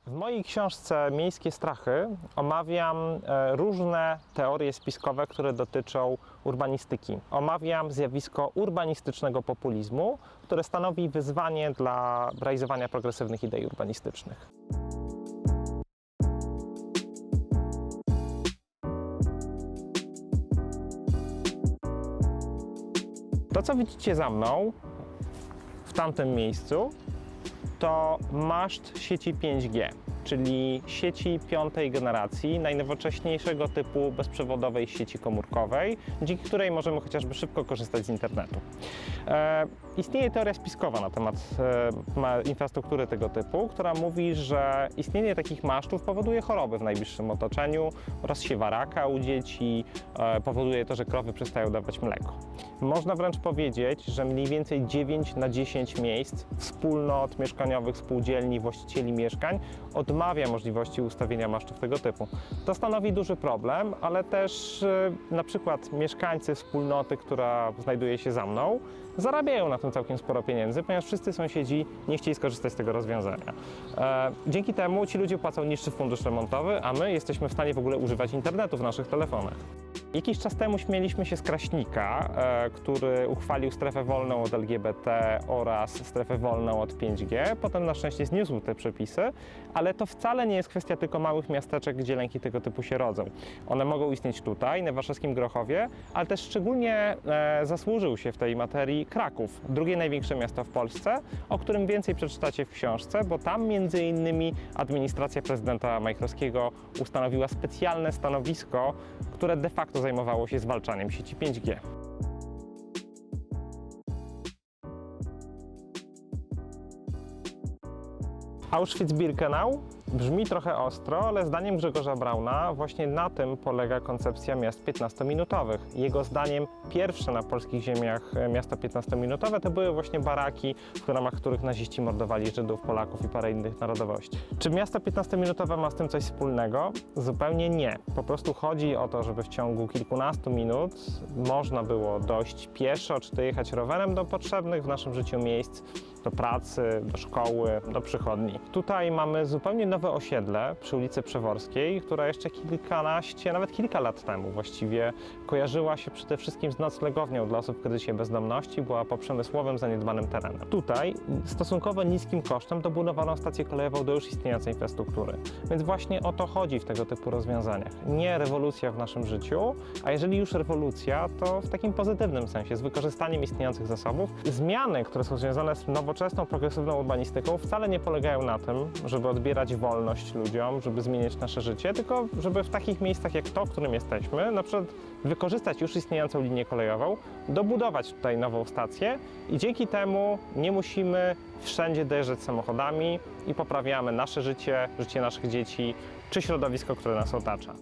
W mojej książce Miejskie strachy omawiam różne teorie spiskowe, które dotyczą urbanistyki. Omawiam zjawisko urbanistycznego populizmu, które stanowi wyzwanie dla realizowania progresywnych idei urbanistycznych. To, co widzicie za mną, w tamtym miejscu, to maszt sieci 5G, czyli sieci piątej generacji, najnowocześniejszego typu bezprzewodowej sieci komórkowej, dzięki której możemy chociażby szybko korzystać z internetu. Istnieje teoria spiskowa na temat infrastruktury tego typu, która mówi, że istnienie takich masztów powoduje choroby w najbliższym otoczeniu, rozsiewa raka u dzieci, powoduje to, że krowy przestają dawać mleko. Można wręcz powiedzieć, że mniej więcej 9 na 10 miejsc, wspólnot mieszkaniowych, spółdzielni, właścicieli mieszkań odmawia możliwości ustawienia masztów tego typu. To stanowi duży problem, ale też na przykład mieszkańcy wspólnoty, która znajduje się za mną, zarabiają na tym całkiem sporo pieniędzy, ponieważ wszyscy sąsiedzi nie chcieli skorzystać z tego rozwiązania. Dzięki temu ci ludzie płacą niższy fundusz remontowy, a my jesteśmy w stanie w ogóle używać internetu w naszych telefonach. Jakiś czas temu śmieliśmy się z Kraśnika, który uchwalił strefę wolną od LGBT oraz strefę wolną od 5G. Potem na szczęście zniósł te przepisy, ale to wcale nie jest kwestia tylko małych miasteczek, gdzie lęki tego typu się rodzą. One mogą istnieć tutaj, na warszawskim Grochowie, ale też szczególnie zasłużył się w tej materii Kraków, drugie największe miasto w Polsce, o którym więcej przeczytacie w książce, bo tam między innymi administracja prezydenta Majchrowskiego ustanowiła specjalne stanowisko, które de facto zajmowało się zwalczaniem sieci 5G. Auschwitz-Birkenau brzmi trochę ostro, ale zdaniem Grzegorza Brauna właśnie na tym polega koncepcja miast 15-minutowych. Jego zdaniem pierwsze na polskich ziemiach miasta 15-minutowe to były właśnie baraki, w ramach których naziści mordowali Żydów, Polaków i parę innych narodowości. Czy miasto 15-minutowe ma z tym coś wspólnego? Zupełnie nie. Po prostu chodzi o to, żeby w ciągu kilkunastu minut można było dojść pieszo czy dojechać rowerem do potrzebnych w naszym życiu miejsc, do pracy, do szkoły, do przychodni. Tutaj mamy zupełnie nowe osiedle przy ulicy Przeworskiej, która jeszcze kilkanaście, nawet kilka lat temu właściwie kojarzyła się przede wszystkim z noclegownią dla osób w kryzysie bezdomności, była poprzemysłowym, zaniedbanym terenem. Tutaj stosunkowo niskim kosztem dobudowano stację kolejową do już istniejącej infrastruktury. Więc właśnie o to chodzi w tego typu rozwiązaniach. Nie rewolucja w naszym życiu, a jeżeli już rewolucja, to w takim pozytywnym sensie, z wykorzystaniem istniejących zasobów. Zmiany, które są związane z nowoczesną, progresywną urbanistyką wcale nie polegają na tym, żeby odbierać wolność ludziom, żeby zmieniać nasze życie, tylko żeby w takich miejscach jak to, w którym jesteśmy, na przykład wykorzystać już istniejącą linię kolejową, dobudować tutaj nową stację i dzięki temu nie musimy wszędzie dojeżdżać samochodami i poprawiamy nasze życie, życie naszych dzieci czy środowisko, które nas otacza.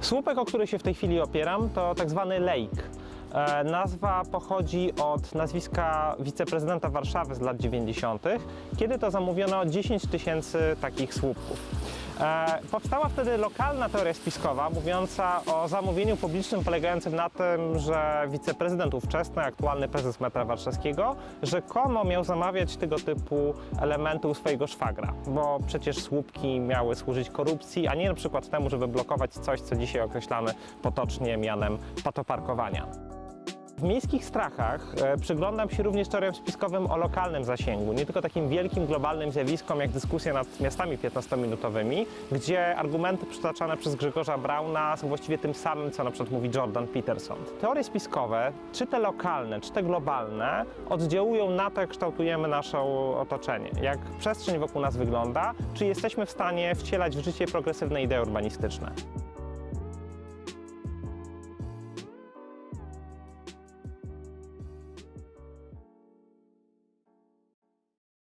Słupek, o który się w tej chwili opieram, to tak zwany lejk. Nazwa pochodzi od nazwiska wiceprezydenta Warszawy z lat 90., kiedy to zamówiono 10 000 takich słupków. Powstała wtedy lokalna teoria spiskowa mówiąca o zamówieniu publicznym polegającym na tym, że wiceprezydent ówczesny, aktualny prezes metra warszawskiego, rzekomo miał zamawiać tego typu elementy u swojego szwagra, bo przecież słupki miały służyć korupcji, a nie na przykład temu, żeby blokować coś, co dzisiaj określamy potocznie mianem patoparkowania. W Miejskich strachach przyglądam się również teoriom spiskowym o lokalnym zasięgu, nie tylko takim wielkim, globalnym zjawiskom jak dyskusja nad miastami 15-minutowymi, gdzie argumenty przytaczane przez Grzegorza Brauna są właściwie tym samym, co na przykład mówi Jordan Peterson. Teorie spiskowe, czy te lokalne, czy te globalne, oddziałują na to, jak kształtujemy nasze otoczenie, jak przestrzeń wokół nas wygląda, czy jesteśmy w stanie wcielać w życie progresywne idee urbanistyczne.